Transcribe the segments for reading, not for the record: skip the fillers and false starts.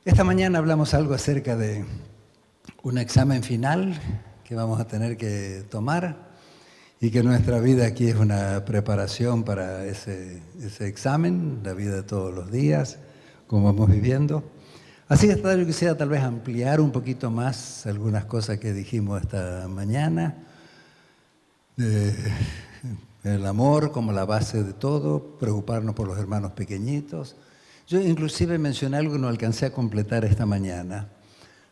Esta mañana hablamos algo acerca de un examen final que vamos a tener que tomar y que nuestra vida aquí es una preparación para ese examen, la vida de todos los días, como vamos viviendo. Así que yo quisiera tal vez ampliar un poquito más algunas cosas que dijimos esta mañana. El amor como la base de todo, preocuparnos por los hermanos pequeñitos. Yo inclusive mencioné algo que no alcancé a completar esta mañana.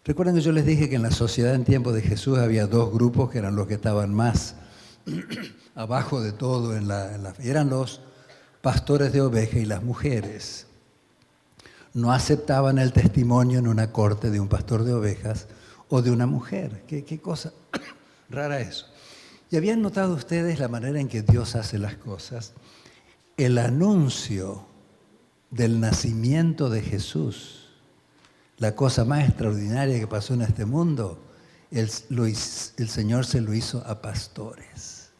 Recuerden que yo les dije que en la sociedad en tiempo de Jesús había dos grupos que eran los que estaban más abajo de todo, eran los pastores de ovejas y las mujeres. No aceptaban el testimonio en una corte de un pastor de ovejas o de una mujer. ¿Qué cosa rara eso? ¿Y habían notado ustedes la manera en que Dios hace las cosas? El anuncio del nacimiento de Jesús, la cosa más extraordinaria que pasó en este mundo, el Señor se lo hizo a pastores,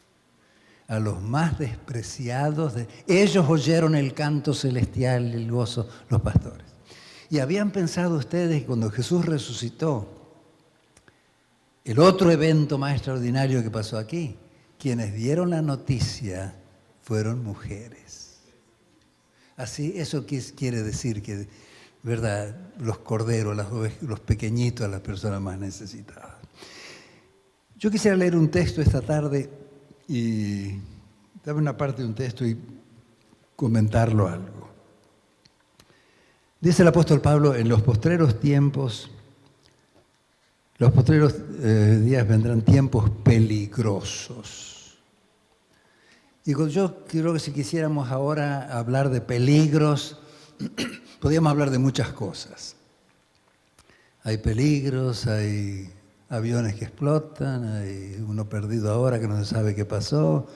a los más despreciados. Ellos oyeron el canto celestial, el gozo, los pastores. Y habían pensado ustedes que cuando Jesús resucitó, el otro evento más extraordinario que pasó aquí, quienes dieron la noticia fueron mujeres. Así, eso quiere decir que, ¿verdad?, los corderos, las ovejas, los pequeñitos, las personas más necesitadas. Yo quisiera leer un texto esta tarde y darme una parte de un texto y comentarlo algo. Dice el apóstol Pablo, en los postreros tiempos, los postreros días vendrán tiempos peligrosos. Y yo creo que si quisiéramos ahora hablar de peligros, podríamos hablar de muchas cosas. Hay peligros, hay aviones que explotan, hay uno perdido ahora que no se sabe qué pasó.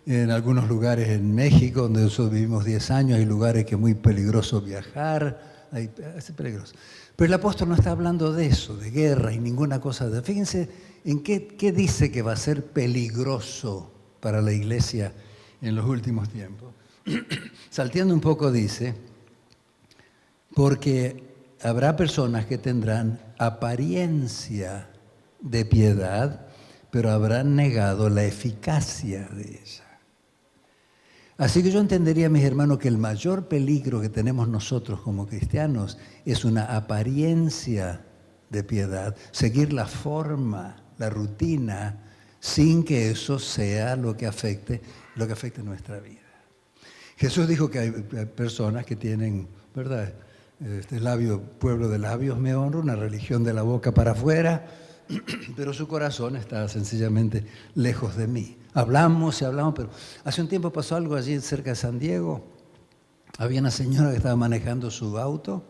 En algunos lugares en México, donde nosotros vivimos 10 años, hay lugares que es muy peligroso viajar, es peligroso. Pero el apóstol no está hablando de eso, de guerra y ninguna cosa de... Fíjense en qué dice que va a ser peligroso para la iglesia en los últimos tiempos. Salteando un poco dice, porque habrá personas que tendrán apariencia de piedad, pero habrán negado la eficacia de ella. Así que yo entendería, mis hermanos, que el mayor peligro que tenemos nosotros como cristianos es una apariencia de piedad, seguir la forma, la rutina, sin que eso sea lo que afecte nuestra vida. Jesús dijo que hay personas que tienen, ¿verdad?, pueblo de labios me honra, una religión de la boca para afuera, pero su corazón está sencillamente lejos de mí. Hablamos y hablamos, pero hace un tiempo pasó algo allí cerca de San Diego. Había una señora que estaba manejando su auto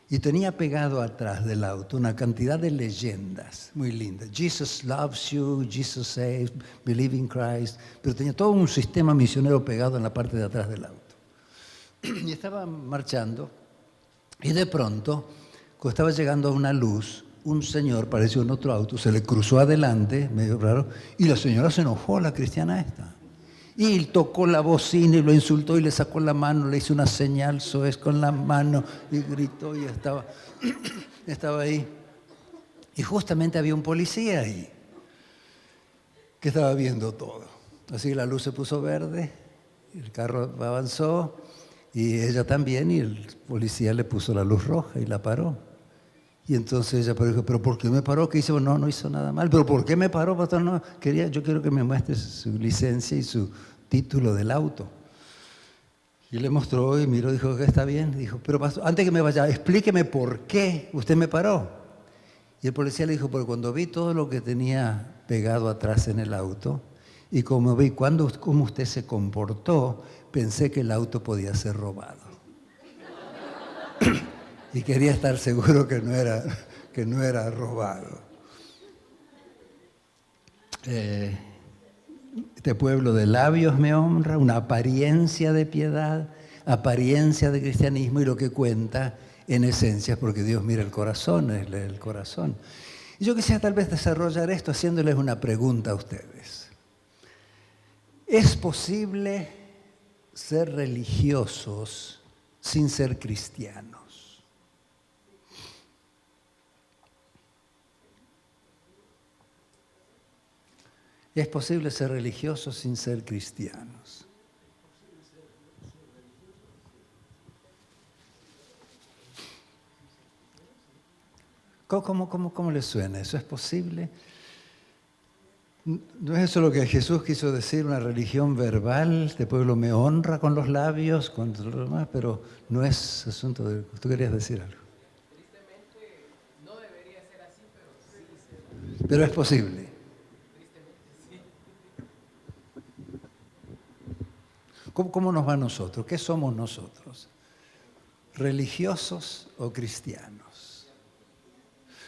y tenía pegado atrás del auto una cantidad de leyendas muy lindas. Jesus loves you, Jesus saves, believe in Christ. Pero tenía todo un sistema misionero pegado en la parte de atrás del auto. Y estaba marchando y de pronto, cuando estaba llegando a una luz, un señor pareció en otro auto, se le cruzó adelante, medio raro, y la señora se enojó, la cristiana esta. Y tocó la bocina y lo insultó y le sacó la mano, le hizo una señal, soez con la mano, y gritó y estaba ahí. Y justamente había un policía ahí que estaba viendo todo. Así la luz se puso verde, el carro avanzó y ella también, y el policía le puso la luz roja y la paró. Y entonces ella dijo, ¿pero por qué me paró? ¿Qué hizo? No hizo nada mal. ¿Pero por qué me paró, pastor? No, yo quiero que me muestre su licencia y su título del auto. Y le mostró y miró, dijo que está bien. Dijo, pero pastor, antes que me vaya, explíqueme por qué usted me paró. Y el policía le dijo, porque cuando vi todo lo que tenía pegado atrás en el auto y como vi cómo usted se comportó, pensé que el auto podía ser robado. Y quería estar seguro que no era robado. Este pueblo de labios me honra, una apariencia de piedad, apariencia de cristianismo, y lo que cuenta en esencia es porque Dios mira el corazón, es el corazón. Y yo quisiera tal vez desarrollar esto haciéndoles una pregunta a ustedes. ¿Es posible ser religiosos sin ser cristianos? Es posible ser religiosos sin ser cristianos. ¿Cómo les suena? ¿Eso es posible? ¿No es eso lo que Jesús quiso decir, una religión verbal? Este pueblo me honra con los labios, con lo demás, pero no es asunto de... ¿Tú querías decir algo? Tristemente no debería ser así, pero sí. Pero es posible. Tristemente sí. ¿Cómo nos va a nosotros? ¿Qué somos nosotros? ¿Religiosos o cristianos?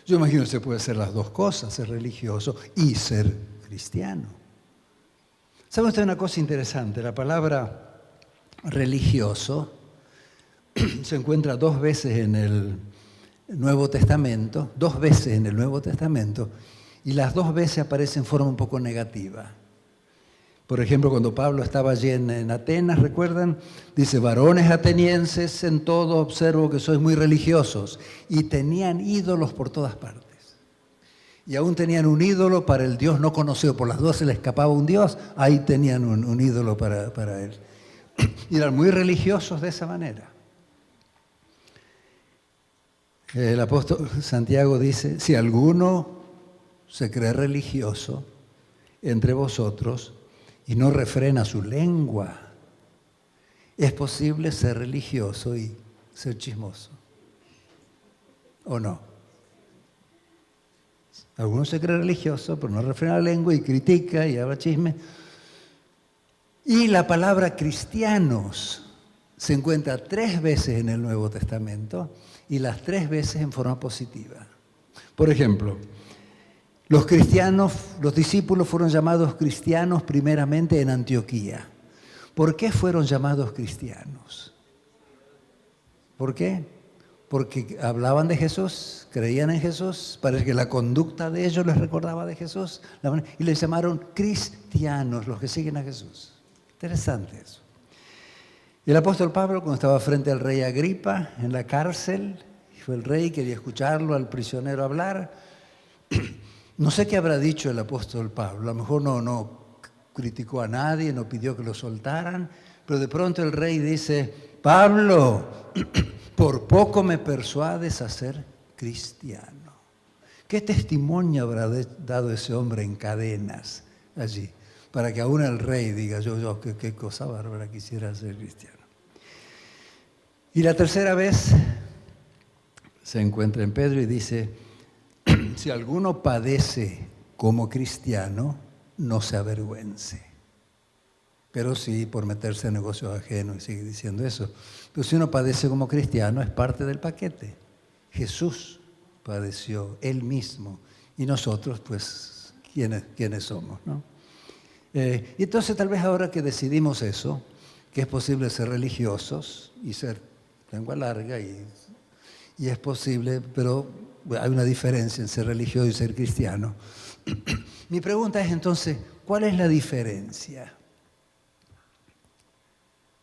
Yo imagino que se puede hacer las dos cosas, ser religioso y ser cristiano. ¿Sabe usted una cosa interesante? La palabra religioso se encuentra 2 veces en el Nuevo Testamento, 2 veces en el Nuevo Testamento, y las 2 veces aparece en forma un poco negativa. Por ejemplo, cuando Pablo estaba allí en Atenas, ¿recuerdan? Dice, varones atenienses, en todo observo que sois muy religiosos. Y tenían ídolos por todas partes. Y aún tenían un ídolo para el Dios no conocido. Por las dudas se le escapaba un Dios, ahí tenían un ídolo para él. Y eran muy religiosos de esa manera. El apóstol Santiago dice, si alguno se cree religioso entre vosotros y no refrena su lengua, es posible ser religioso y ser chismoso. ¿O no? Alguno se cree religioso, pero no refrena la lengua y critica y habla chisme. Y la palabra cristianos se encuentra 3 veces en el Nuevo Testamento y las 3 veces en forma positiva. Por ejemplo, los cristianos, los discípulos fueron llamados cristianos primeramente en Antioquía. ¿Por qué fueron llamados cristianos? ¿Por qué? Porque hablaban de Jesús, creían en Jesús, parece que la conducta de ellos les recordaba de Jesús, y les llamaron cristianos, los que siguen a Jesús. Interesante eso. Y el apóstol Pablo, cuando estaba frente al rey Agripa en la cárcel, fue el rey, quería escucharlo al prisionero hablar. No sé qué habrá dicho el apóstol Pablo, a lo mejor no criticó a nadie, no pidió que lo soltaran, pero de pronto el rey dice, Pablo, por poco me persuades a ser cristiano. ¿Qué testimonio habrá dado ese hombre en cadenas allí? Para que aún el rey diga, yo qué cosa bárbara quisiera ser cristiano. Y la tercera vez se encuentra en Pedro y dice, si alguno padece como cristiano, no se avergüence. Pero sí, por meterse en negocios ajenos, y sigue diciendo eso. Pero si uno padece como cristiano, es parte del paquete. Jesús padeció, Él mismo. Y nosotros, pues, ¿quiénes somos, no? Y entonces tal vez ahora que decidimos eso, que es posible ser religiosos y ser lengua larga, y es posible, pero hay una diferencia en ser religioso y ser cristiano. Mi pregunta es entonces, ¿cuál es la diferencia?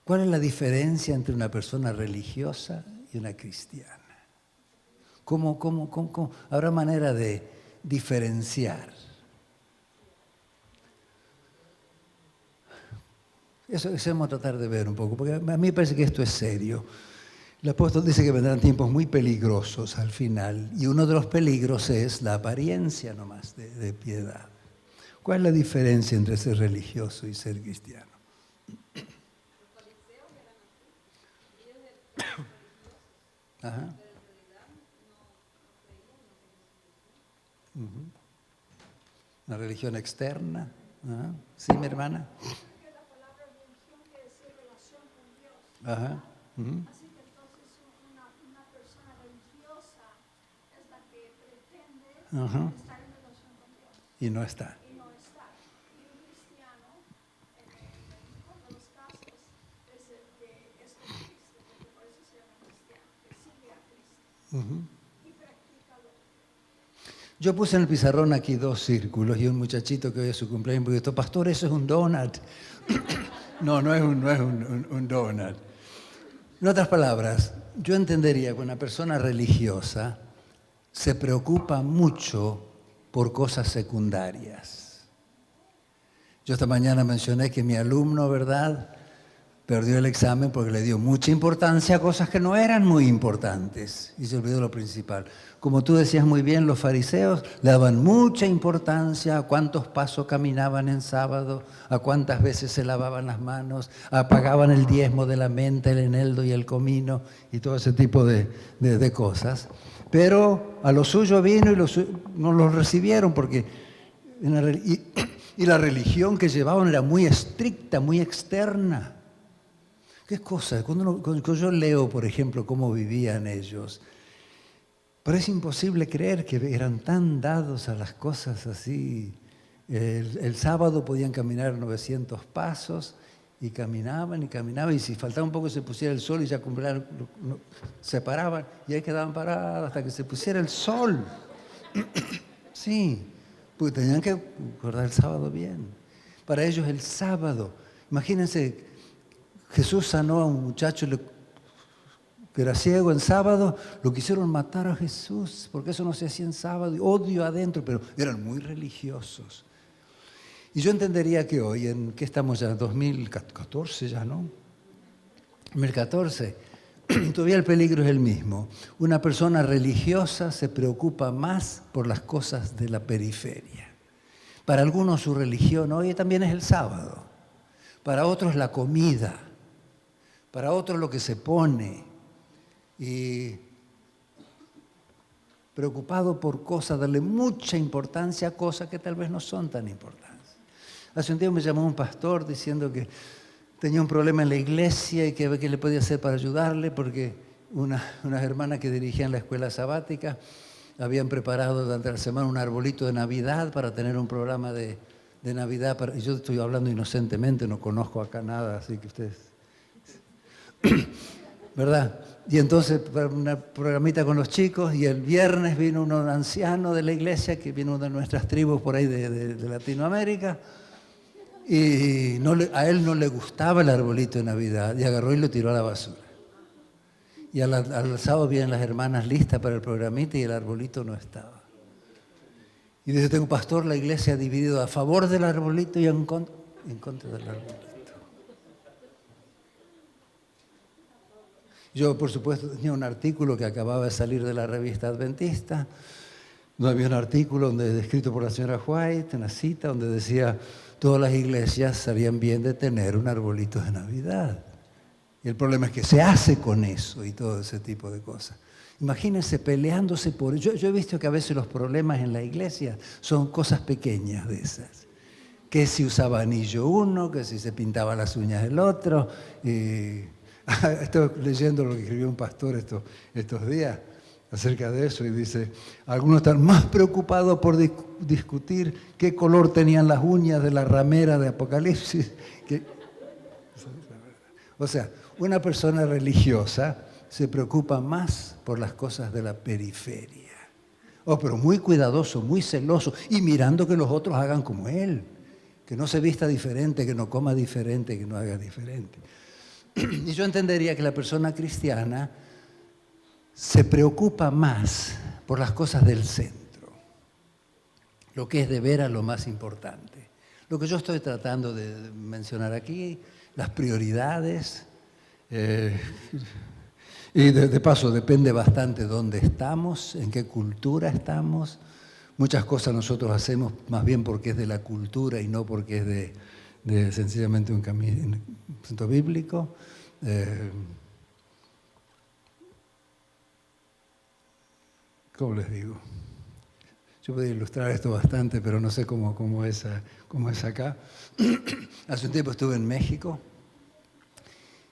¿Cuál es la diferencia entre una persona religiosa y una cristiana? ¿Cómo? ¿Habrá manera de diferenciar? Eso vamos a tratar de ver un poco, porque a mí me parece que esto es serio. El apóstol dice que vendrán tiempos muy peligrosos al final, y uno de los peligros es la apariencia nomás de piedad. ¿Cuál es la diferencia entre ser religioso y ser cristiano? Ajá. Una religión externa. Ajá. ¿Sí, mi hermana? La palabra religión quiere decir relación con Dios. Ajá. Así que entonces una persona religiosa es la que pretende estar en relación con Dios. Y no está. Y no está. Y un cristiano, en el mejor de los casos, es el que es con Cristo, porque por eso se llama cristiano, que sigue a Cristo y practica lo que Yo puse en el pizarrón aquí 2 círculos y un muchachito que hoy es su cumpleaños me dijo, pastor, eso es un donut. No es un donut. En otras palabras, yo entendería que una persona religiosa se preocupa mucho por cosas secundarias. Yo esta mañana mencioné que mi alumno, ¿verdad?, perdió el examen porque le dio mucha importancia a cosas que no eran muy importantes y se olvidó lo principal. Como tú decías muy bien, los fariseos le daban mucha importancia a cuántos pasos caminaban en sábado, a cuántas veces se lavaban las manos, a pagaban el diezmo de la menta, el eneldo y el comino y todo ese tipo de cosas. Pero a lo suyo vino y no los recibieron porque y la religión que llevaban era muy estricta, muy externa. ¿Qué cosa? Cuando yo leo, por ejemplo, cómo vivían ellos, parece imposible creer que eran tan dados a las cosas así. El sábado podían caminar 900 pasos y caminaban, y si faltaba un poco se pusiera el sol y ya se paraban y ahí quedaban parados hasta que se pusiera el sol. Sí, porque tenían que guardar el sábado bien. Para ellos el sábado, imagínense, Jesús sanó a un muchacho que era ciego en sábado, lo quisieron matar a Jesús, porque eso no se hacía en sábado, odio adentro, pero eran muy religiosos. Y yo entendería que hoy, ¿en qué estamos ya? 2014 ya, ¿no? 2014, todavía el peligro es el mismo. Una persona religiosa se preocupa más por las cosas de la periferia. Para algunos su religión hoy también es el sábado, para otros la comida, para otros lo que se pone, y preocupado por cosas, darle mucha importancia a cosas que tal vez no son tan importantes. Hace un tiempo me llamó un pastor diciendo que tenía un problema en la iglesia y que qué le podía hacer para ayudarle, porque unas hermanas que dirigían la escuela sabática habían preparado durante la semana un arbolito de Navidad para tener un programa de Navidad. Y yo estoy hablando inocentemente, no conozco acá nada, así que ustedes... ¿verdad? Y entonces una programita con los chicos, y el viernes vino un anciano de la iglesia, que vino de nuestras tribus por ahí de Latinoamérica, y a él no le gustaba el arbolito de Navidad, y agarró y lo tiró a la basura. Y al sábado vienen las hermanas listas para el programita y el arbolito no estaba. Y dice, tengo pastor, la iglesia ha dividido a favor del arbolito y en contra del arbolito. Yo, por supuesto, tenía un artículo que acababa de salir de la revista Adventista, donde había un artículo escrito por la señora White, una cita, donde decía, todas las iglesias harían bien de tener un arbolito de Navidad. Y el problema es que se hace con eso y todo ese tipo de cosas. Imagínense peleándose por... Yo he visto que a veces los problemas en la iglesia son cosas pequeñas de esas. Que si usaba anillo uno, que si se pintaba las uñas el otro. Estoy leyendo lo que escribió un pastor estos días acerca de eso y dice, algunos están más preocupados por discutir qué color tenían las uñas de la ramera de Apocalipsis. O sea, una persona religiosa se preocupa más por las cosas de la periferia. Pero muy cuidadoso, muy celoso y mirando que los otros hagan como él, que no se vista diferente, que no coma diferente, que no haga diferente. Y yo entendería que la persona cristiana se preocupa más por las cosas del centro, lo que es de veras lo más importante. Lo que yo estoy tratando de mencionar aquí, las prioridades, y de paso depende bastante dónde estamos, en qué cultura estamos. Muchas cosas nosotros hacemos más bien porque es de la cultura y no porque es de sencillamente un centro bíblico. ¿Cómo les digo? Yo podría ilustrar esto bastante, pero no sé cómo es acá. Hace un tiempo estuve en México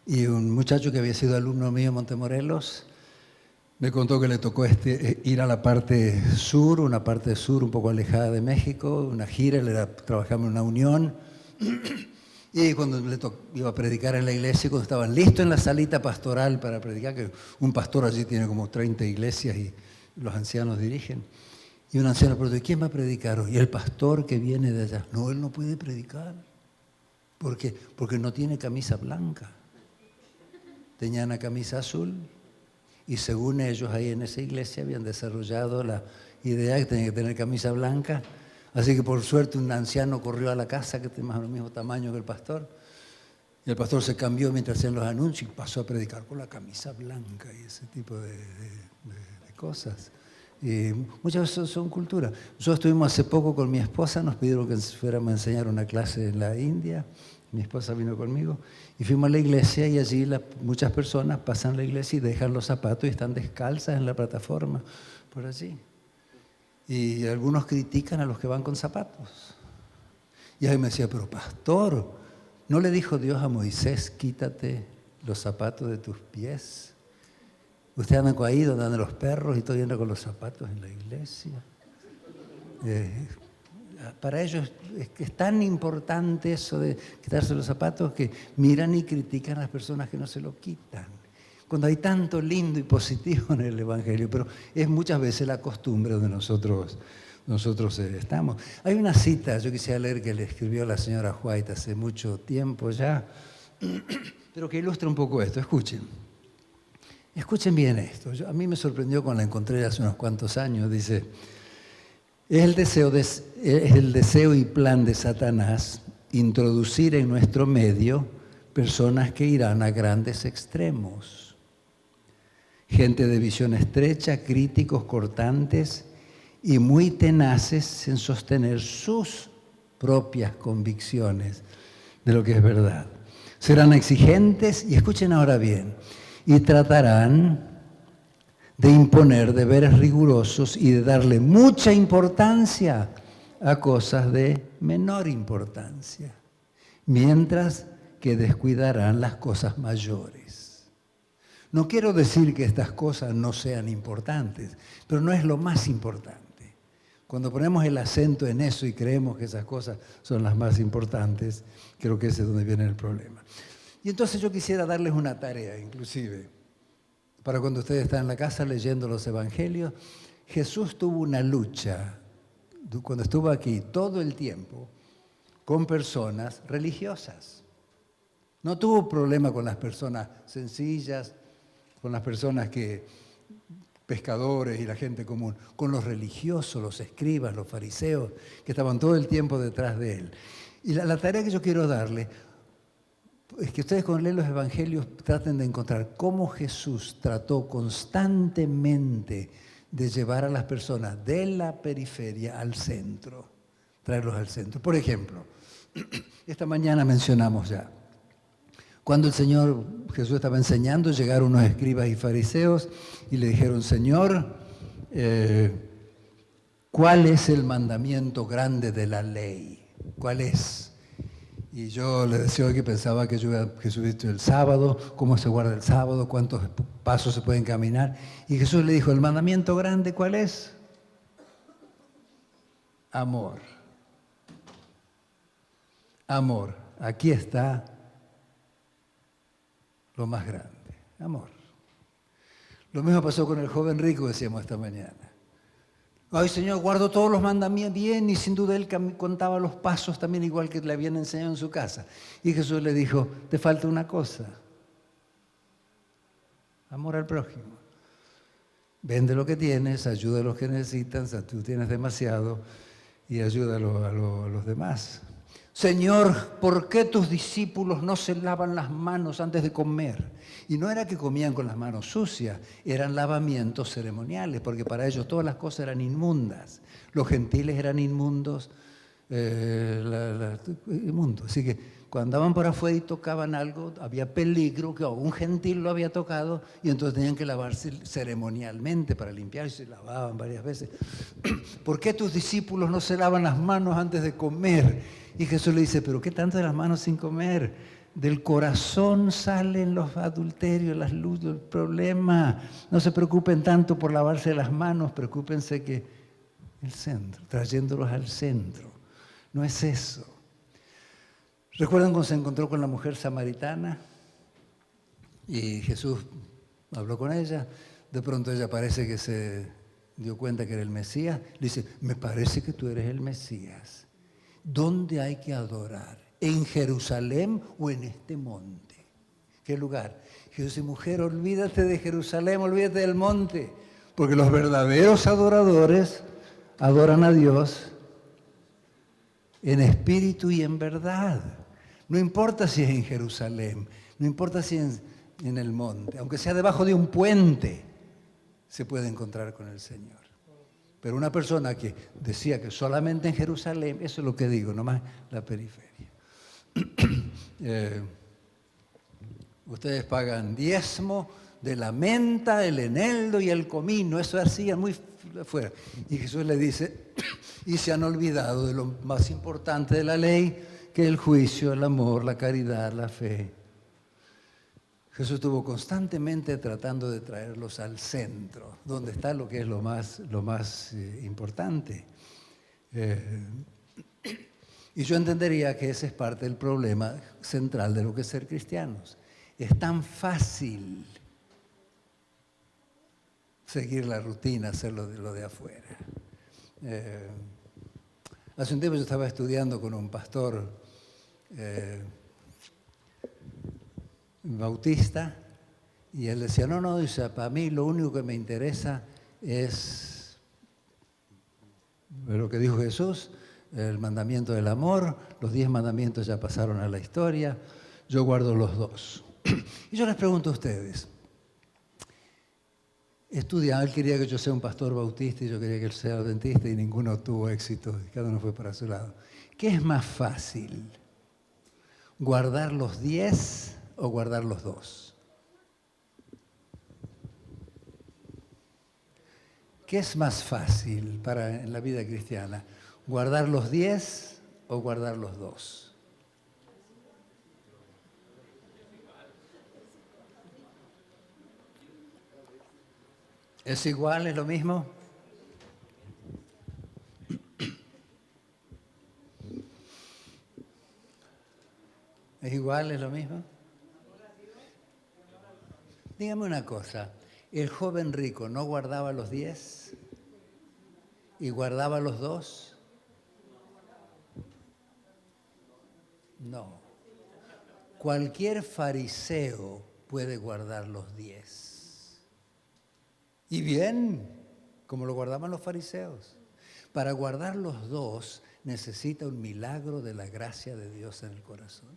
y un muchacho que había sido alumno mío en Montemorelos me contó que le tocó ir a la parte sur, una parte sur un poco alejada de México, una gira, trabajamos en una unión. Y cuando iba a predicar en la iglesia, cuando estaban listos en la salita pastoral para predicar, que un pastor allí tiene como 30 iglesias y los ancianos dirigen, y un anciano preguntó, ¿y quién va a predicar hoy? Y el pastor que viene de allá, no, él no puede predicar. ¿Por qué? Porque no tiene camisa blanca. Tenía una camisa azul y según ellos ahí en esa iglesia habían desarrollado la idea de que tenía que tener camisa blanca Así que por suerte un anciano corrió a la casa que tiene más o menos el mismo tamaño que el pastor. Y el pastor se cambió mientras hacían los anuncios y pasó a predicar con la camisa blanca y ese tipo de cosas. Y muchas veces son culturas. Nosotros estuvimos hace poco con mi esposa, nos pidieron que fuéramos a enseñar una clase en la India. Mi esposa vino conmigo y fuimos a la iglesia y allí muchas personas pasan la iglesia y dejan los zapatos y están descalzas en la plataforma, por allí. Y algunos critican a los que van con zapatos. Y ahí me decía, pero pastor, ¿no le dijo Dios a Moisés, quítate los zapatos de tus pies? Usted anda ahí donde andan los perros y todo anda con los zapatos en la iglesia. Para ellos es tan importante eso de quitarse los zapatos que miran y critican a las personas que no se lo quitan. Cuando hay tanto lindo y positivo en el Evangelio, pero es muchas veces la costumbre donde nosotros estamos. Hay una cita, yo quisiera leer, que le escribió la señora White hace mucho tiempo ya, pero que ilustra un poco esto. Escuchen bien esto. A mí me sorprendió cuando la encontré hace unos cuantos años. Dice, es el deseo y plan de Satanás introducir en nuestro medio personas que irán a grandes extremos. Gente de visión estrecha, críticos, cortantes y muy tenaces en sostener sus propias convicciones de lo que es verdad. Serán exigentes, y escuchen ahora bien, y tratarán de imponer deberes rigurosos y de darle mucha importancia a cosas de menor importancia, mientras que descuidarán las cosas mayores. No quiero decir que estas cosas no sean importantes, pero no es lo más importante. Cuando ponemos el acento en eso y creemos que esas cosas son las más importantes, creo que ese es donde viene el problema. Y entonces yo quisiera darles una tarea, inclusive, para cuando ustedes están en la casa leyendo los evangelios. Jesús tuvo una lucha, cuando estuvo aquí, todo el tiempo, con personas religiosas. No tuvo problema con las personas sencillas, con las personas pescadores y la gente común, con los religiosos, los escribas, los fariseos, que estaban todo el tiempo detrás de él. Y la tarea que yo quiero darle es que ustedes cuando leen los evangelios traten de encontrar cómo Jesús trató constantemente de llevar a las personas de la periferia al centro, traerlos al centro. Por ejemplo, esta mañana mencionamos ya, cuando el Señor Jesús estaba enseñando, llegaron unos escribas y fariseos y le dijeron, Señor, ¿cuál es el mandamiento grande de la ley? ¿Cuál es? Y yo le decía hoy que pensaba que Jesús visto el sábado, cómo se guarda el sábado, cuántos pasos se pueden caminar. Y Jesús le dijo, ¿el mandamiento grande cuál es? Amor. Amor. Aquí está lo más grande, amor. Lo mismo pasó con el joven rico, decíamos esta mañana. Ay, Señor, guardo todos los mandamientos bien, y sin duda él contaba los pasos también igual que le habían enseñado en su casa. Y Jesús le dijo, te falta una cosa, amor al prójimo. Vende lo que tienes, ayuda a los que necesitan, o sea, tú tienes demasiado, y ayuda a los demás. Señor, ¿por qué tus discípulos no se lavan las manos antes de comer? Y no era que comían con las manos sucias, eran lavamientos ceremoniales, porque para ellos todas las cosas eran inmundas. Los gentiles eran inmundos, inmundos. Así que cuando andaban por afuera y tocaban algo, había peligro, que un gentil lo había tocado, y entonces tenían que lavarse ceremonialmente para limpiarse, y se lavaban varias veces. ¿Por qué tus discípulos no se lavan las manos antes de comer? Y Jesús le dice, ¿pero qué tanto de las manos sin comer? Del corazón salen los adulterios, las luces, el problema. No se preocupen tanto por lavarse las manos, preocúpense que el centro, trayéndolos al centro. No es eso. ¿Recuerdan cuando se encontró con la mujer samaritana? Y Jesús habló con ella. De pronto ella parece que se dio cuenta que era el Mesías. Le dice, me parece que tú eres el Mesías. ¿Dónde hay que adorar? ¿En Jerusalén o en este monte? ¿Qué lugar? Jesús dice, mujer, olvídate de Jerusalén, olvídate del monte, porque los verdaderos adoradores adoran a Dios en espíritu y en verdad. No importa si es en Jerusalén, no importa si es en el monte, aunque sea debajo de un puente, se puede encontrar con el Señor. Pero una persona que decía que solamente en Jerusalén, eso es lo que digo, nomás la periferia. Ustedes pagan diezmo de la menta, el eneldo y el comino, eso hacían muy afuera. Y Jesús le dice, y se han olvidado de lo más importante de la ley, que es el juicio, el amor, la caridad, la fe. Jesús estuvo constantemente tratando de traerlos al centro, donde está lo que es lo más importante. Y yo entendería que ese es parte del problema central de lo que es ser cristianos. Es tan fácil seguir la rutina, hacer lo de afuera. Hace un tiempo yo estaba estudiando con un pastor bautista y él decía, no, dice, para mí lo único que me interesa es lo que dijo Jesús, el mandamiento del amor, los 10 mandamientos ya pasaron a la historia, yo guardo los 2. Y yo les pregunto a ustedes, él quería que yo sea un pastor bautista y yo quería que él sea adventista y ninguno tuvo éxito, cada uno fue para su lado. ¿Qué es más fácil? ¿Guardar los 10 o guardar los 2? ¿Qué es más fácil en la vida cristiana? ¿Guardar los 10 o guardar los 2? ¿Es igual? ¿Es lo mismo? ¿Es igual? ¿Es lo mismo? Dígame una cosa, ¿el joven rico no guardaba los 10 y guardaba los 2? No. Cualquier fariseo puede guardar los 10. Y bien, como lo guardaban los fariseos. Para guardar los 2 necesita un milagro de la gracia de Dios en el corazón.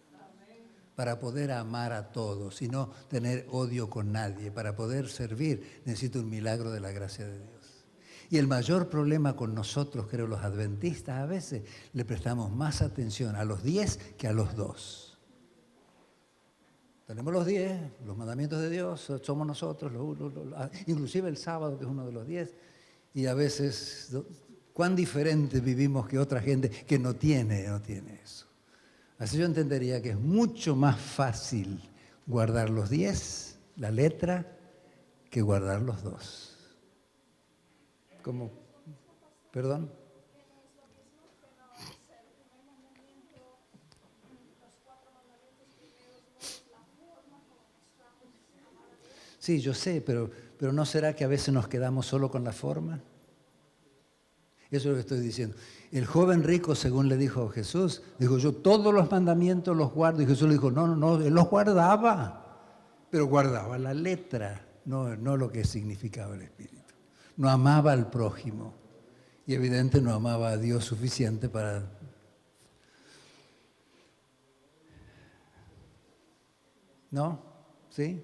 Para poder amar a todos y no tener odio con nadie, para poder servir, necesita un milagro de la gracia de Dios. Y el mayor problema con nosotros, creo, los adventistas, a veces le prestamos más atención a los 10 que a los 2. Tenemos los 10, los mandamientos de Dios, somos nosotros, inclusive el sábado, que es uno de los 10, y a veces, cuán diferente vivimos que otra gente que no tiene eso. Así yo entendería que es mucho más fácil guardar los 10, la letra, que guardar los 2. ¿Cómo? ¿Perdón? Sí, yo sé, pero ¿no será que a veces nos quedamos solo con la forma? Eso es lo que estoy diciendo. El joven rico, según le dijo Jesús, dijo, yo todos los mandamientos los guardo. Y Jesús le dijo, no, él los guardaba, pero guardaba la letra, no lo que significaba el Espíritu. No amaba al prójimo y evidentemente no amaba a Dios suficiente para... ¿No? ¿Sí?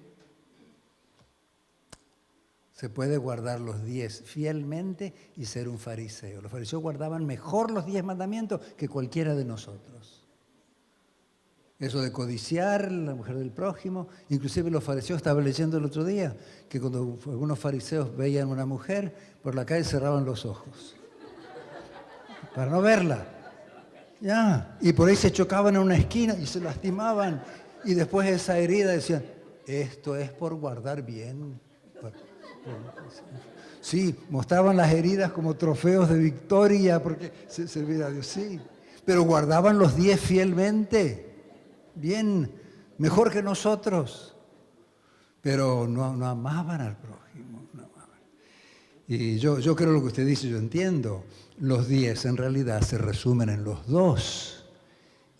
Se puede guardar los 10 fielmente y ser un fariseo. Los fariseos guardaban mejor los 10 mandamientos que cualquiera de nosotros. Eso de codiciar la mujer del prójimo, inclusive los fariseos, estaba leyendo el otro día, que cuando algunos fariseos veían a una mujer, por la calle cerraban los ojos, para no verla. Y por ahí se chocaban en una esquina y se lastimaban, y después esa herida decían, esto es por guardar bien. Sí, mostraban las heridas como trofeos de victoria porque se servía a Dios, sí. Pero guardaban los 10 fielmente, bien, mejor que nosotros. Pero no amaban al prójimo, no amaban. Y yo creo lo que usted dice, yo entiendo. Los 10 en realidad se resumen en los 2.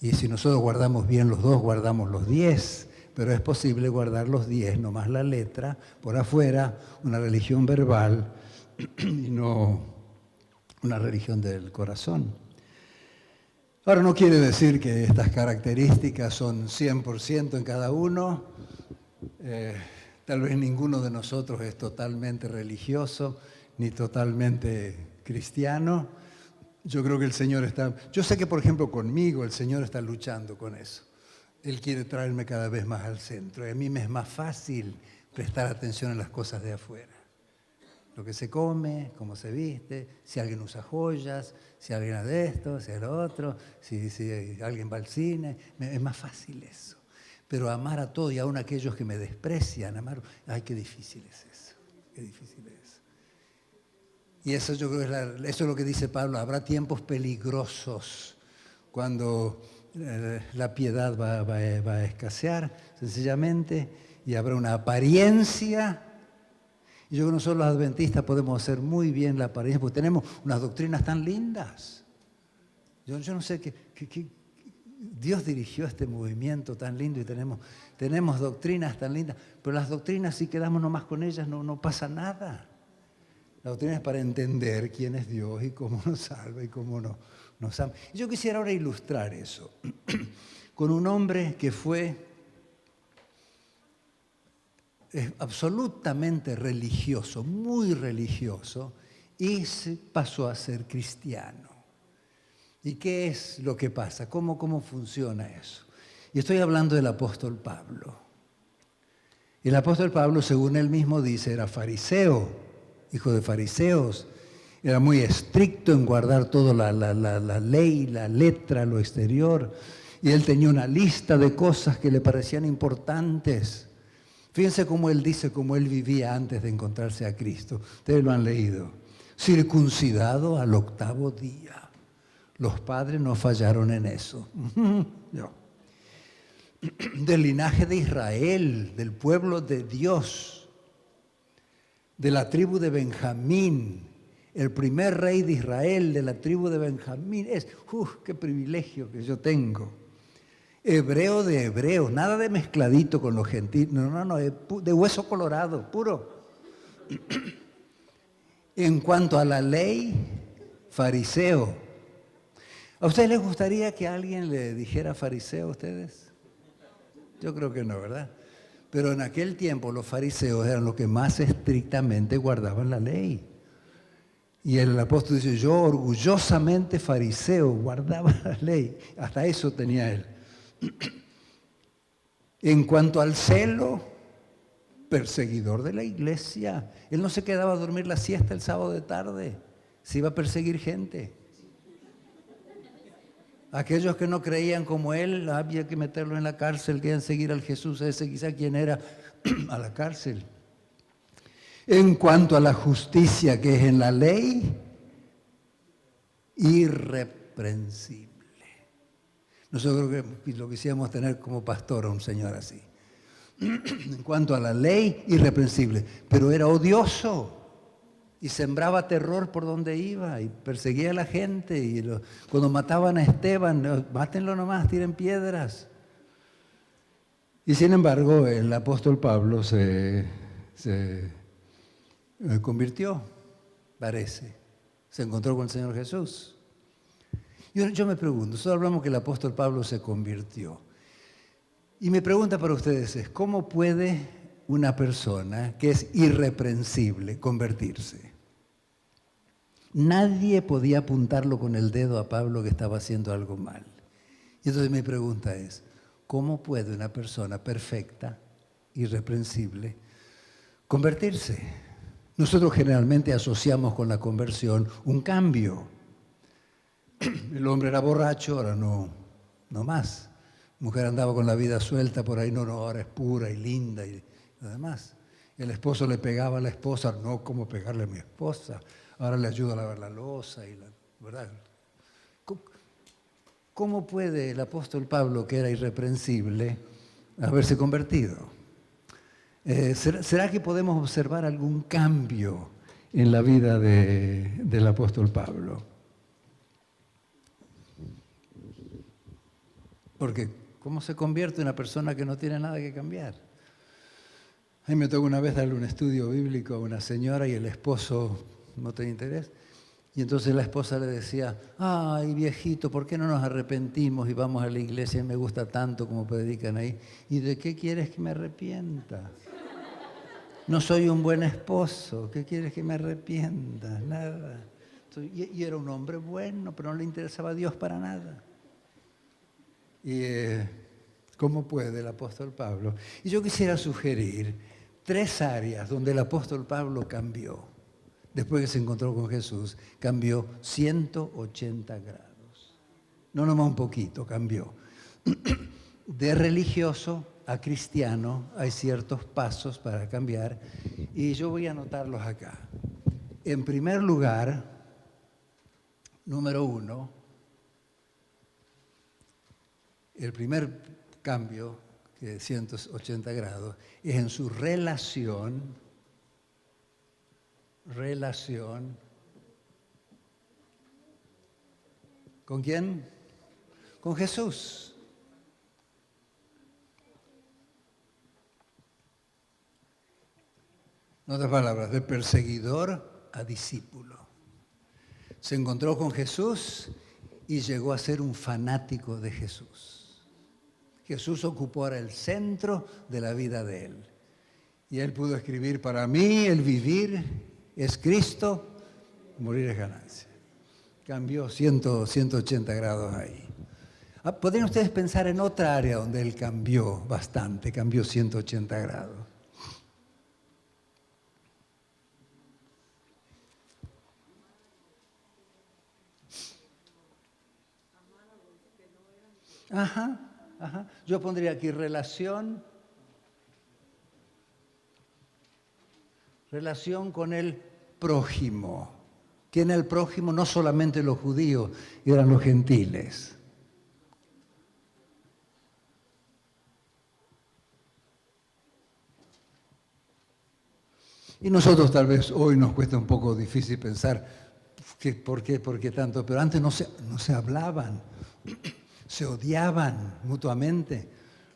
Y si nosotros guardamos bien los 2, guardamos los 10. Pero es posible guardar los 10, no más la letra, por afuera, una religión verbal y no una religión del corazón. Ahora, no quiere decir que estas características son 100% en cada uno. Tal vez ninguno de nosotros es totalmente religioso ni totalmente cristiano. Yo creo que el Señor está... Yo sé que, por ejemplo, conmigo el Señor está luchando con eso. Él quiere traerme cada vez más al centro. Y a mí me es más fácil prestar atención a las cosas de afuera. Lo que se come, cómo se viste, si alguien usa joyas, si alguien hace esto, si lo otro, si alguien va al cine. Es más fácil eso. Pero amar a todos y aún a aquellos que me desprecian, amar... ¡Ay, qué difícil es eso! ¡Qué difícil es eso! Y eso yo creo que eso es lo que dice Pablo. Habrá tiempos peligrosos cuando la piedad va a escasear, sencillamente, y habrá una apariencia. Y yo creo que nosotros los adventistas podemos hacer muy bien la apariencia, porque tenemos unas doctrinas tan lindas. Yo no sé qué Dios dirigió este movimiento tan lindo y tenemos doctrinas tan lindas, pero las doctrinas, si quedamos nomás con ellas, no pasa nada. La doctrina es para entender quién es Dios y cómo nos salva y cómo nos ama. Y yo quisiera ahora ilustrar eso con un hombre que fue absolutamente religioso, muy religioso, y se pasó a ser cristiano. ¿Y qué es lo que pasa? ¿Cómo funciona eso? Y estoy hablando del apóstol Pablo. El apóstol Pablo, según él mismo dice, era fariseo, hijo de fariseos. Era muy estricto en guardar toda la ley, la letra, lo exterior. Y él tenía una lista de cosas que le parecían importantes. Fíjense cómo él dice, cómo él vivía antes de encontrarse a Cristo. Ustedes lo han leído. Circuncidado al 8º día. Los padres no fallaron en eso. No. Del linaje de Israel, del pueblo de Dios, de la tribu de Benjamín, el primer rey de Israel de la tribu de Benjamín. ¡Qué privilegio que yo tengo! Hebreo de hebreos, nada de mezcladito con los gentiles, no, de hueso colorado, puro. En cuanto a la ley, fariseo. ¿A ustedes les gustaría que alguien le dijera fariseo a ustedes? Yo creo que no, ¿verdad? Pero en aquel tiempo los fariseos eran los que más estrictamente guardaban la ley. Y el apóstol dice, yo orgullosamente fariseo, guardaba la ley. Hasta eso tenía él. En cuanto al celo, perseguidor de la iglesia. Él no se quedaba a dormir la siesta el sábado de tarde. Se iba a perseguir gente. Aquellos que no creían como él, había que meterlo en la cárcel, querían seguir al Jesús ese, quizá quien era, a la cárcel. En cuanto a la justicia que es en la ley, irreprensible. Nosotros lo quisiéramos tener como pastor a un señor así. En cuanto a la ley, irreprensible, pero era odioso. Y sembraba terror por donde iba y perseguía a la gente. Y cuando mataban a Esteban, mátenlo nomás, tiren piedras. Y sin embargo, el apóstol Pablo se convirtió, parece. Se encontró con el Señor Jesús. Yo me pregunto, nosotros hablamos que el apóstol Pablo se convirtió. Y mi pregunta para ustedes es, ¿cómo puede una persona que es irreprensible convertirse? Nadie podía apuntarlo con el dedo a Pablo que estaba haciendo algo mal. Y entonces mi pregunta es, ¿cómo puede una persona perfecta, irreprensible, convertirse? Nosotros generalmente asociamos con la conversión un cambio. El hombre era borracho, ahora no más. La mujer andaba con la vida suelta por ahí, no, ahora es pura y linda y lo demás. El esposo le pegaba a la esposa, no como pegarle a mi esposa. Ahora le ayudo a lavar la loza y ¿verdad? ¿Cómo puede el apóstol Pablo, que era irreprensible, haberse convertido? ¿Será que podemos observar algún cambio en la vida del apóstol Pablo? Porque ¿cómo se convierte una persona que no tiene nada que cambiar? A mí me tocó una vez darle un estudio bíblico a una señora y el esposo no tenía interés. Y entonces la esposa le decía, ay viejito, ¿por qué no nos arrepentimos y vamos a la iglesia? Me gusta tanto como predican ahí. ¿Y de qué quieres que me arrepienta? No soy un buen esposo, ¿qué quieres que me arrepienta? Nada. Y era un hombre bueno, pero no le interesaba a Dios para nada. Y ¿cómo puede el apóstol Pablo? Y yo quisiera sugerir 3 áreas donde el apóstol Pablo cambió. Después que se encontró con Jesús, cambió 180 grados. No nomás un poquito, cambió. De religioso a cristiano hay ciertos pasos para cambiar y yo voy a anotarlos acá. En primer lugar, número 1, el primer cambio, que es 180 grados, es en su relación ¿con quién? Con Jesús. En otras palabras, de perseguidor a discípulo. Se encontró con Jesús y llegó a ser un fanático de Jesús. Jesús ocupó ahora el centro de la vida de él. Y él pudo escribir, para mí el vivir es Cristo, morir es ganancia. Cambió 180 grados ahí. ¿Podrían ustedes pensar en otra área donde él cambió bastante, cambió 180 grados? Ajá. Yo pondría aquí relación con el prójimo. ¿Quién era el prójimo? No solamente los judíos, eran los gentiles. Y nosotros tal vez hoy nos cuesta un poco difícil pensar por qué tanto, pero antes no se hablaban, se odiaban mutuamente.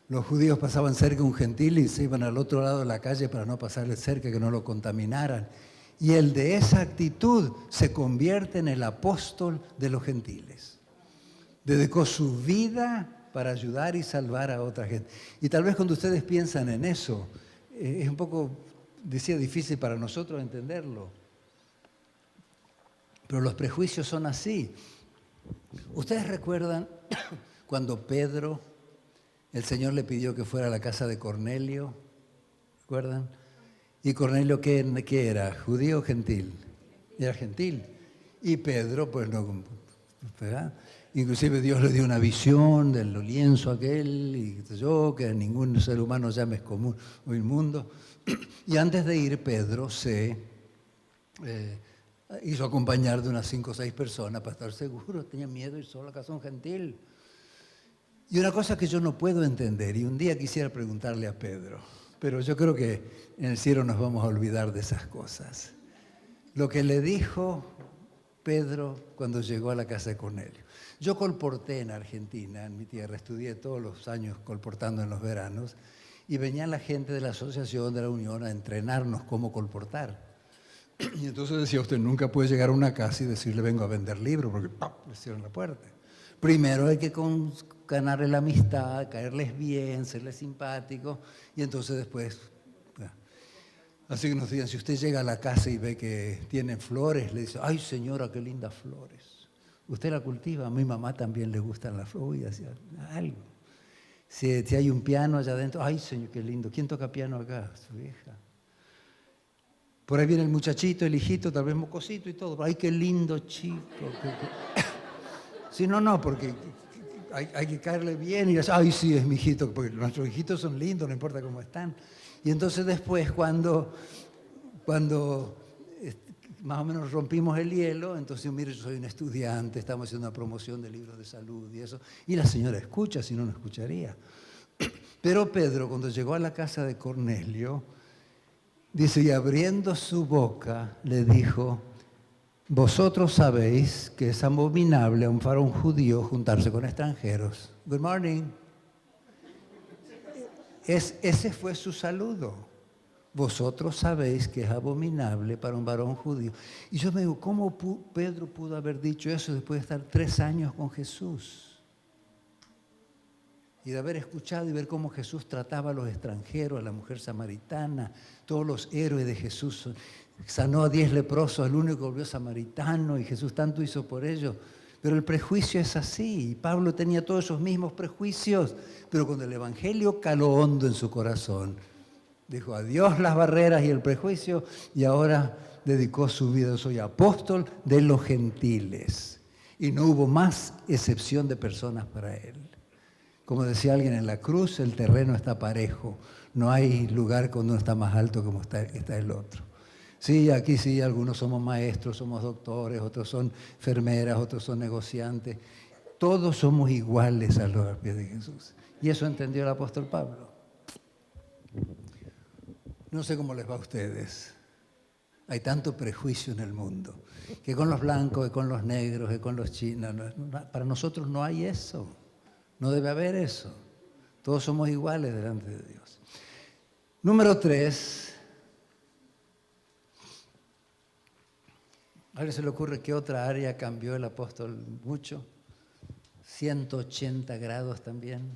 Los judíos pasaban cerca de un gentil y se iban al otro lado de la calle para no pasarle cerca, que no lo contaminaran. Y el de esa actitud se convierte en el apóstol de los gentiles. Dedicó su vida para ayudar y salvar a otra gente. Y tal vez cuando ustedes piensan en eso, es un poco, decía, difícil para nosotros entenderlo. Pero los prejuicios son así. ¿Ustedes recuerdan cuando Pedro, el Señor le pidió que fuera a la casa de Cornelio? ¿Recuerdan? ¿Y Cornelio qué era? ¿Judío o gentil? Era gentil. Y Pedro, pues no, ¿verdad? Inclusive Dios le dio una visión del lienzo aquel, y yo, que ningún ser humano llame común o inmundo. Y antes de ir, Pedro se hizo acompañar de unas 5 o 6 personas para estar seguro. Tenía miedo ir solo a la casa de un gentil. Y una cosa que yo no puedo entender, y un día quisiera preguntarle a Pedro, pero yo creo que en el cielo nos vamos a olvidar de esas cosas. Lo que le dijo Pedro cuando llegó a la casa de Cornelio. Yo colporté en Argentina, en mi tierra, estudié todos los años colportando en los veranos, y venía la gente de la asociación, de la unión, a entrenarnos cómo colportar. Y entonces decía, usted nunca puede llegar a una casa y decirle, vengo a vender libros, porque ¡pap!, le cierran la puerta. Primero hay que ganarle la amistad, caerles bien, serles simpático, y entonces después... Así que nos decían, si usted llega a la casa y ve que tienen flores, le dice, ay señora, qué lindas flores. Usted la cultiva, a mi mamá también le gustan las flores, y hacía algo. Si hay un piano allá adentro, ay señor, qué lindo. ¿Quién toca piano acá? Su hija. Por ahí viene el muchachito, el hijito, tal vez mocosito y todo. Ay, qué lindo chico. Sí, no, porque hay que caerle bien y decir, ay, sí, es mi hijito, porque nuestros hijitos son lindos, no importa cómo están. Y entonces después, cuando más o menos rompimos el hielo, entonces, mire, yo soy un estudiante, estamos haciendo una promoción de libros de salud y eso. Y la señora escucha, si no, no escucharía. Pero Pedro, cuando llegó a la casa de Cornelio, dice, y abriendo su boca, le dijo, vosotros sabéis que es abominable para un judío juntarse con extranjeros. Good morning. Ese fue su saludo. vosotros sabéis que es abominable para un varón judío. Y yo me digo, ¿cómo Pedro pudo haber dicho eso después de estar 3 años con Jesús? Y de haber escuchado y ver cómo Jesús trataba a los extranjeros, a la mujer samaritana, todos los héroes de Jesús. Sanó a 10 leprosos, el único que volvió samaritano, y Jesús tanto hizo por ellos. Pero el prejuicio es así, y Pablo tenía todos esos mismos prejuicios, pero cuando el Evangelio caló hondo en su corazón, dijo adiós las barreras y el prejuicio, y ahora dedicó su vida, soy apóstol de los gentiles. Y no hubo más excepción de personas para él. Como decía alguien en la cruz, el terreno está parejo. No hay lugar cuando uno está más alto como está el otro. Sí, aquí sí, algunos somos maestros, somos doctores, otros son enfermeras, otros son negociantes. Todos somos iguales a los pies de Jesús. Y eso entendió el apóstol Pablo. No sé cómo les va a ustedes. Hay tanto prejuicio en el mundo, que con los blancos, que con los negros, que con los chinos. Para nosotros no hay eso. No debe haber eso. Todos somos iguales delante de Dios. Número 3. ¿A alguien se le ocurre qué otra área cambió el apóstol mucho? 180 grados también.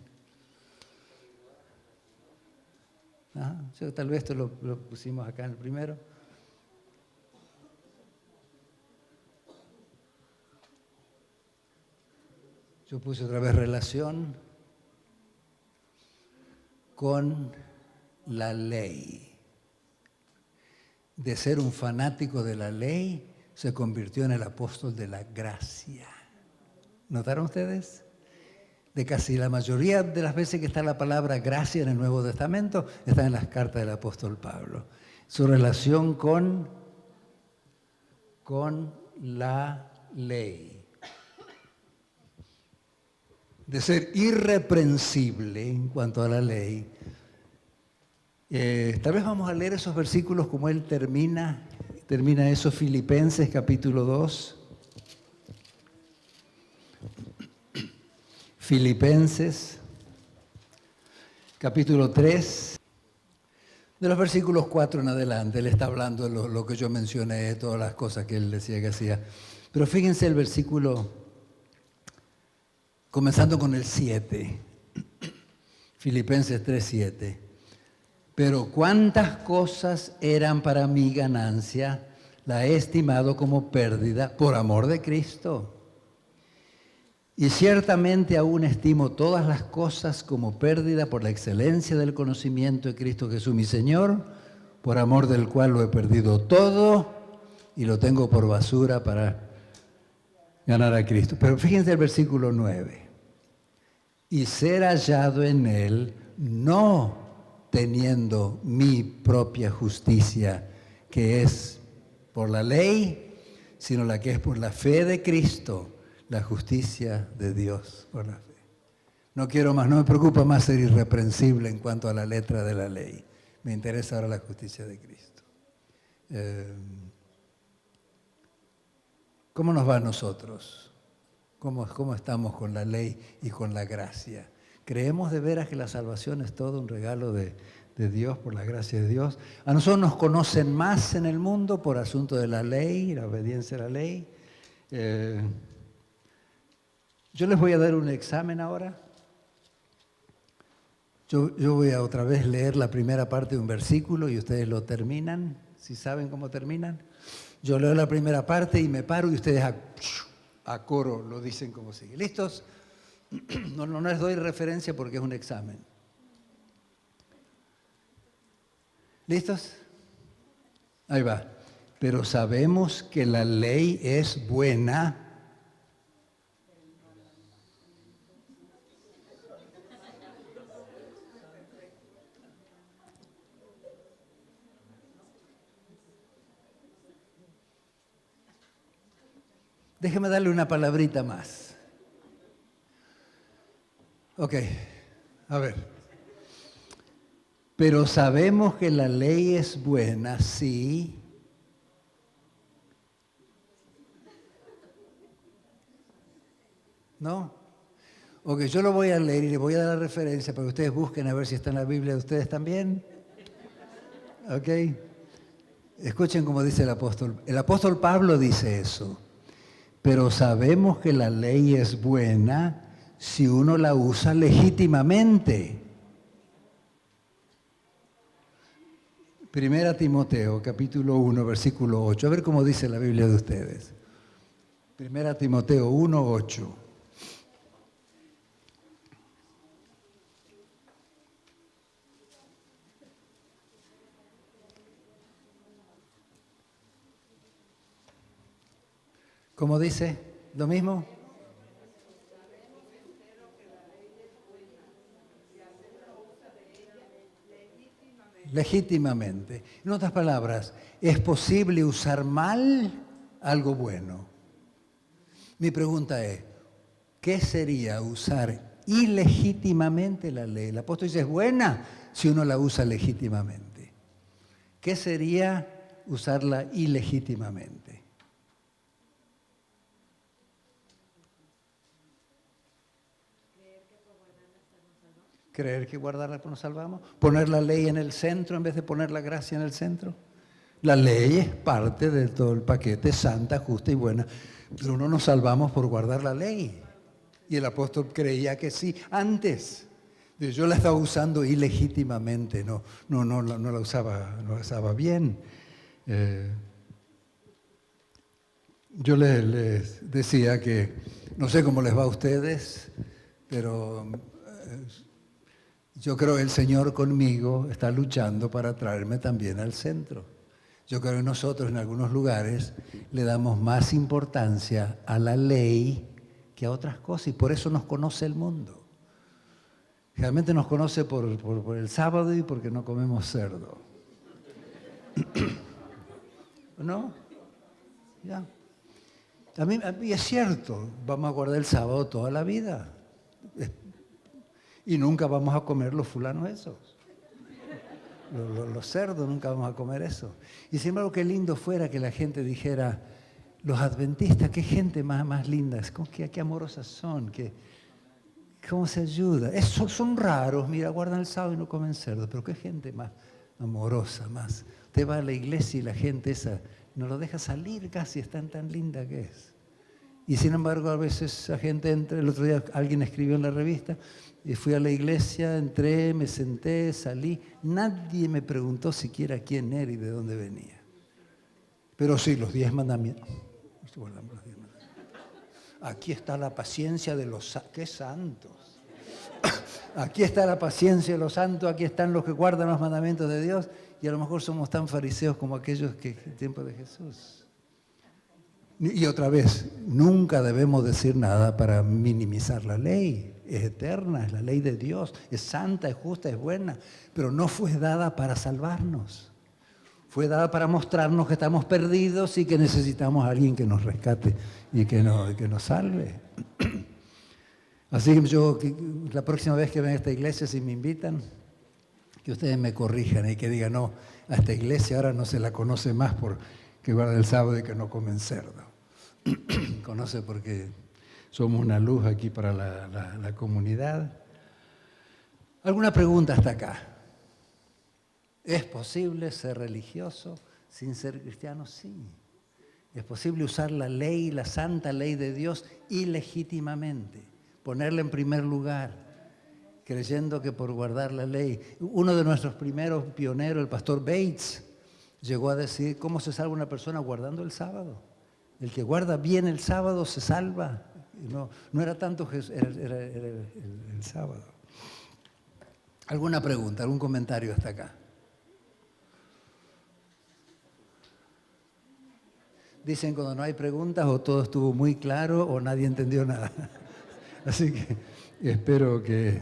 Tal vez esto lo pusimos acá en el primero. Yo puse otra vez relación con la ley. De ser un fanático de la ley, se convirtió en el apóstol de la gracia. ¿Notaron ustedes? De casi la mayoría de las veces que está la palabra gracia en el Nuevo Testamento, está en las cartas del apóstol Pablo. Su relación con la ley. De ser irreprensible en cuanto a la ley. Tal vez vamos a leer esos versículos como él termina eso, Filipenses capítulo 2. Filipenses capítulo 3. De los versículos 4 en adelante, él está hablando de lo que yo mencioné, todas las cosas que él decía que hacía. Pero fíjense el versículo comenzando con el 7, Filipenses 3:7. Pero cuántas cosas eran para mí ganancia, la he estimado como pérdida por amor de Cristo. Y ciertamente aún estimo todas las cosas como pérdida por la excelencia del conocimiento de Cristo Jesús mi Señor, por amor del cual lo he perdido todo y lo tengo por basura para ganar a Cristo. Pero fíjense el versículo 9. Y ser hallado en Él, no teniendo mi propia justicia, que es por la ley, sino la que es por la fe de Cristo, la justicia de Dios por la fe. No quiero más, no me preocupa más ser irreprensible en cuanto a la letra de la ley. Me interesa ahora la justicia de Cristo. ¿Cómo nos va a nosotros? ¿Cómo estamos con la ley y con la gracia? ¿Creemos de veras que la salvación es todo un regalo de Dios, por la gracia de Dios? A nosotros nos conocen más en el mundo por asunto de la ley, la obediencia a la ley. Yo les voy a dar un examen ahora. Yo voy a otra vez leer la primera parte de un versículo y ustedes lo terminan, si saben cómo terminan. Yo leo la primera parte y me paro y ustedes a coro lo dicen como sigue. ¿Listos? No les doy referencia porque es un examen. ¿Listos? Ahí va. Pero sabemos que la ley es buena. Déjeme darle una palabrita más. Ok, a ver. Pero sabemos que la ley es buena, sí. ¿No? Ok, yo lo voy a leer y le voy a dar la referencia para que ustedes busquen a ver si está en la Biblia de ustedes también. ¿Ok? Escuchen cómo dice el apóstol. El apóstol Pablo dice eso. Pero sabemos que la ley es buena si uno la usa legítimamente. Primera Timoteo, capítulo 1, versículo 8. A ver cómo dice la Biblia de ustedes. Primera Timoteo 1, 8. ¿Cómo dice? ¿Lo mismo? Legítimamente. En otras palabras, ¿es posible usar mal algo bueno? Mi pregunta es, ¿qué sería usar ilegítimamente la ley? El apóstol dice, es buena si uno la usa legítimamente. ¿Qué sería usarla ilegítimamente? ¿Creer que guardarla nos salvamos? ¿Poner la ley en el centro en vez de poner la gracia en el centro? La ley es parte de todo el paquete, santa, justa y buena. Pero no nos salvamos por guardar la ley. Y el apóstol creía que sí, antes. Yo la estaba usando ilegítimamente, no la usaba bien. Yo les decía que, no sé cómo les va a ustedes, pero yo creo que el Señor conmigo está luchando para traerme también al centro. Yo creo que nosotros en algunos lugares le damos más importancia a la ley que a otras cosas y por eso nos conoce el mundo. Realmente nos conoce por el sábado y porque no comemos cerdo. ¿No? Ya. A mí es cierto, vamos a guardar el sábado toda la vida. Y nunca vamos a comer los fulanos esos. Los cerdos nunca vamos a comer eso. Y sin embargo, qué lindo fuera que la gente dijera, los adventistas, qué gente más linda, qué amorosas son, cómo se ayuda. Son raros, mira, guardan el sábado y no comen cerdo, pero qué gente más amorosa, más. Usted va a la iglesia y la gente esa no lo deja salir casi, es tan linda que es. Y sin embargo, a veces la gente entra, el otro día alguien escribió en la revista, y fui a la iglesia, entré, me senté, salí, nadie me preguntó siquiera quién era y de dónde venía. Pero sí, los 10 mandamientos. Aquí está la paciencia de los ¡qué santos! Aquí está la paciencia de los santos, aquí están los que guardan los mandamientos de Dios, y a lo mejor somos tan fariseos como aquellos que en el tiempo de Jesús. Y otra vez, nunca debemos decir nada para minimizar la ley. Es eterna, es la ley de Dios, es santa, es justa, es buena, pero no fue dada para salvarnos. Fue dada para mostrarnos que estamos perdidos y que necesitamos a alguien que nos rescate y que nos salve. Así que yo, la próxima vez que venga a esta iglesia, si me invitan, que ustedes me corrijan y que digan, no, a esta iglesia ahora no se la conoce más por que guarda el sábado y que no comen cerdo. Conoce porque somos una luz aquí para la comunidad. ¿Alguna pregunta hasta acá? ¿Es posible ser religioso sin ser cristiano? Sí. ¿Es posible usar la ley, la santa ley de Dios ilegítimamente? Ponerla en primer lugar, creyendo que por guardar la ley. Uno de nuestros primeros pioneros, el pastor Bates, llegó a decir, ¿cómo se salva una persona guardando el sábado? El que guarda bien el sábado se salva. No era tanto Jesús, era el sábado. ¿Alguna pregunta, algún comentario hasta acá? Dicen cuando no hay preguntas o todo estuvo muy claro o nadie entendió nada. Así que espero que...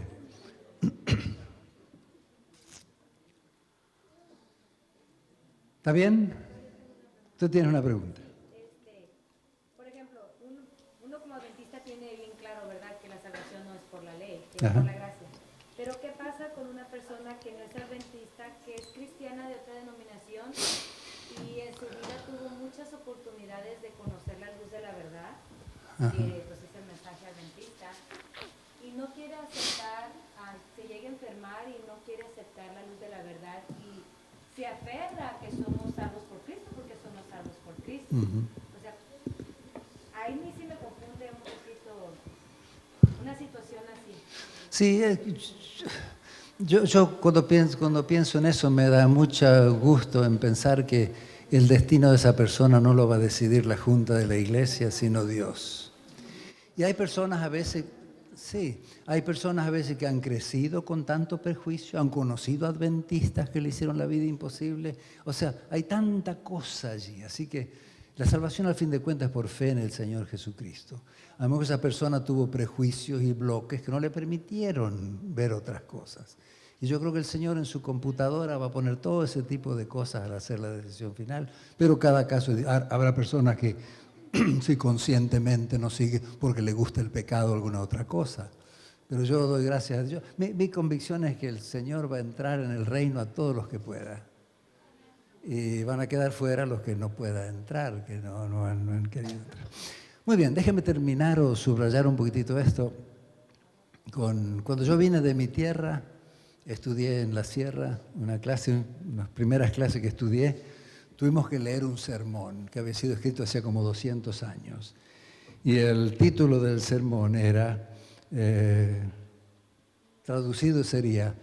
¿Está bien? Tú tienes una pregunta. Por ejemplo, uno como adventista tiene bien claro, ¿verdad?, que la salvación no es por la ley, que es por la gracia. Pero ¿qué pasa con una persona que no es adventista, que es cristiana de otra denominación y en su vida tuvo muchas oportunidades de conocer la luz de la verdad, que pues es el mensaje adventista, y no quiere aceptar, se llega a enfermar y no quiere aceptar la luz de la verdad y se aferra a que somos salvos por Cristo porque somos salvos por Cristo. Ujú. O sea, ahí ni sí me confunde un poquito una situación así. Sí, yo cuando pienso en eso me da mucho gusto en pensar que el destino de esa persona no lo va a decidir la junta de la iglesia, sino Dios. Y hay personas a veces, sí, hay personas a veces que han crecido con tanto prejuicio, han conocido adventistas que le hicieron la vida imposible. O sea, hay tanta cosa allí. Así que la salvación al fin de cuentas es por fe en el Señor Jesucristo. A lo mejor esa persona tuvo prejuicios y bloques que no le permitieron ver otras cosas. Y yo creo que el Señor en su computadora va a poner todo ese tipo de cosas al hacer la decisión final. Pero cada caso, habrá personas que sí conscientemente no sigue porque le gusta el pecado o alguna otra cosa. Pero yo doy gracias a Dios. Mi convicción es que el Señor va a entrar en el reino a todos los que pueda. Y van a quedar fuera los que no puedan entrar, que no han querido entrar. Muy bien, déjeme terminar o subrayar un poquitito esto. Cuando yo vine de mi tierra, estudié en la sierra, unas primeras clases que estudié, tuvimos que leer un sermón que había sido escrito hacía como 200 años. Y el título del sermón era, traducido sería,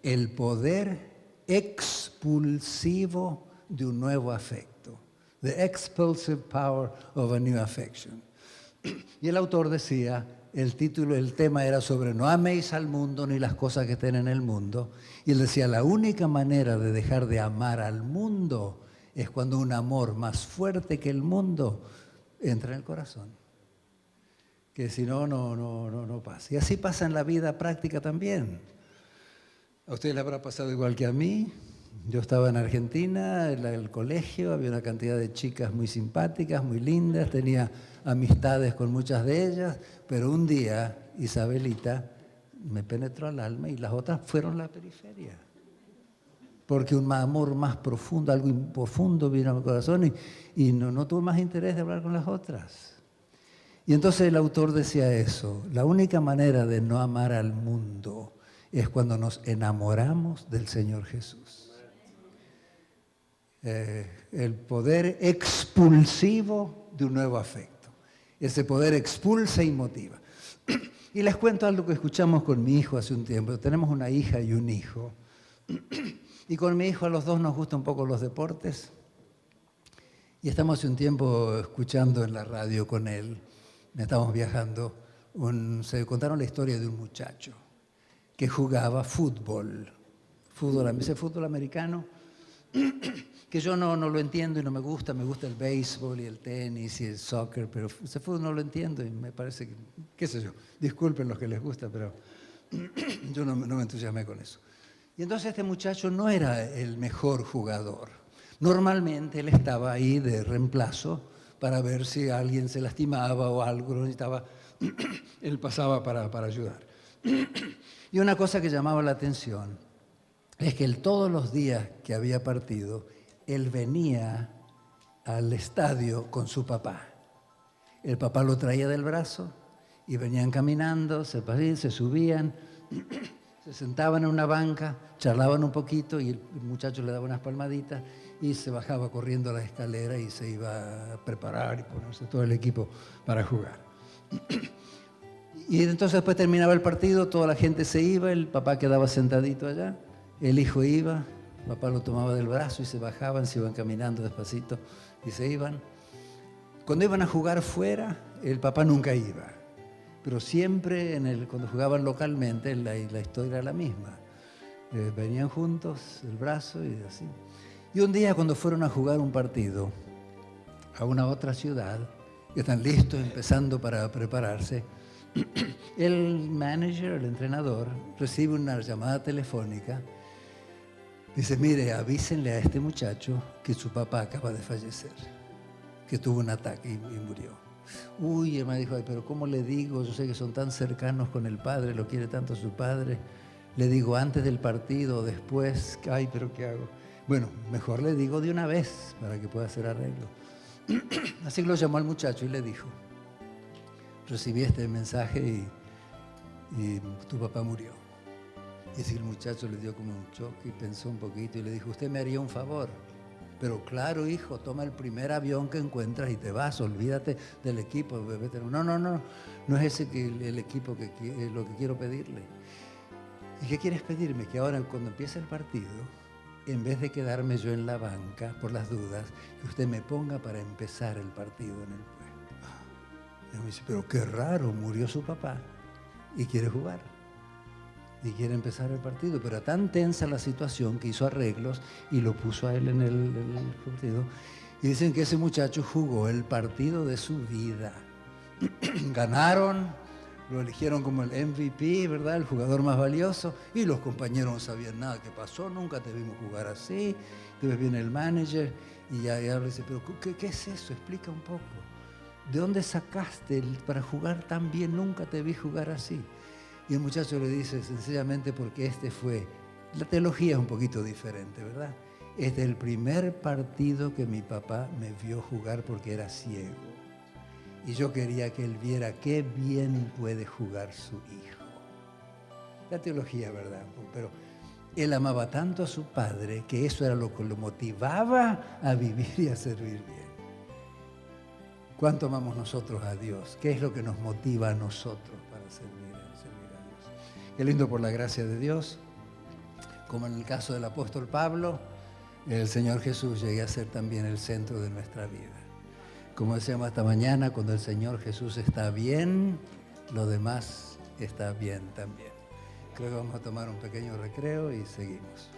El poder expulsivo de un nuevo afecto. The expulsive power of a new affection. Y el autor decía, el tema era sobre no améis al mundo ni las cosas que estén en el mundo. Y él decía, la única manera de dejar de amar al mundo es cuando un amor más fuerte que el mundo entra en el corazón. Que si no, no pasa. Y así pasa en la vida práctica también. A ustedes les habrá pasado igual que a mí. Yo estaba en Argentina, en el colegio, había una cantidad de chicas muy simpáticas, muy lindas, tenía amistades con muchas de ellas, pero un día Isabelita me penetró al alma y las otras fueron a la periferia. Porque un amor más profundo, algo profundo vino a mi corazón y no tuve más interés de hablar con las otras. Y entonces el autor decía eso, la única manera de no amar al mundo es cuando nos enamoramos del Señor Jesús. El poder expulsivo de un nuevo afecto. Ese poder expulsa y motiva. Y les cuento algo que escuchamos con mi hijo hace un tiempo. Tenemos una hija y un hijo. Y con mi hijo a los dos nos gustan un poco los deportes. Y estamos hace un tiempo escuchando en la radio con él, estamos viajando, se contaron la historia de un muchacho que jugaba fútbol americano, que yo no lo entiendo y no me gusta el béisbol y el tenis y el soccer, pero ese fútbol no lo entiendo y me parece que, qué sé yo, disculpen los que les gusta, pero yo no me entusiasmé con eso. Y entonces este muchacho no era el mejor jugador. Normalmente él estaba ahí de reemplazo para ver si alguien se lastimaba o algo lo necesitaba. Él pasaba para ayudar. Y una cosa que llamaba la atención es que él todos los días que había partido, él venía al estadio con su papá. El papá lo traía del brazo y venían caminando, se subían, se sentaban en una banca, charlaban un poquito y el muchacho le daba unas palmaditas y se bajaba corriendo a la escalera y se iba a preparar y ponerse todo el equipo para jugar. Y entonces después terminaba el partido, toda la gente se iba, el papá quedaba sentadito allá, el hijo iba, el papá lo tomaba del brazo y se bajaban, se iban caminando despacito y se iban. Cuando iban a jugar fuera, el papá nunca iba. Pero siempre cuando jugaban localmente la historia era la misma. Venían juntos, el brazo y así. Y un día cuando fueron a jugar un partido a una otra ciudad, que están listos, empezando para prepararse, el manager, el entrenador, recibe una llamada telefónica. Dice, mire, avísenle a este muchacho que su papá acaba de fallecer, que tuvo un ataque y murió. Uy, él me dijo, ay, pero ¿cómo le digo? Yo sé que son tan cercanos con el padre, lo quiere tanto su padre. Le digo antes del partido o después, ay, pero ¿qué hago? Bueno, mejor le digo de una vez para que pueda hacer arreglo. Así que lo llamó al muchacho y le dijo, recibí este mensaje y tu papá murió. Y si el muchacho le dio como un choque y pensó un poquito y le dijo, usted me haría un favor. Pero claro, hijo, toma el primer avión que encuentras y te vas, olvídate del equipo. No es ese el equipo lo que quiero pedirle. ¿Y qué quieres pedirme? Que ahora cuando empiece el partido, en vez de quedarme yo en la banca por las dudas, que usted me ponga para empezar el partido en el puesto. Y me dice, pero qué raro, murió su papá y quiere jugar. Y quiere empezar el partido, pero era tan tensa la situación que hizo arreglos y lo puso a él en el partido. Y dicen que ese muchacho jugó el partido de su vida. Ganaron, lo eligieron como el MVP, ¿verdad? El jugador más valioso. Y los compañeros no sabían nada que pasó, nunca te vimos jugar así. Entonces viene el manager y ya le dice, pero ¿qué es eso? Explica un poco. ¿De dónde sacaste para jugar tan bien? Nunca te vi jugar así. Y el muchacho le dice, sencillamente porque la teología es un poquito diferente, ¿verdad? Este es el primer partido que mi papá me vio jugar porque era ciego. Y yo quería que él viera qué bien puede jugar su hijo. La teología, ¿verdad? Pero él amaba tanto a su padre que eso era lo que lo motivaba a vivir y a servir bien. ¿Cuánto amamos nosotros a Dios? ¿Qué es lo que nos motiva a nosotros para servir a Dios? Qué lindo por la gracia de Dios. Como en el caso del apóstol Pablo, el Señor Jesús llegue a ser también el centro de nuestra vida. Como decíamos esta mañana, cuando el Señor Jesús está bien, lo demás está bien también. Creo que vamos a tomar un pequeño recreo y seguimos.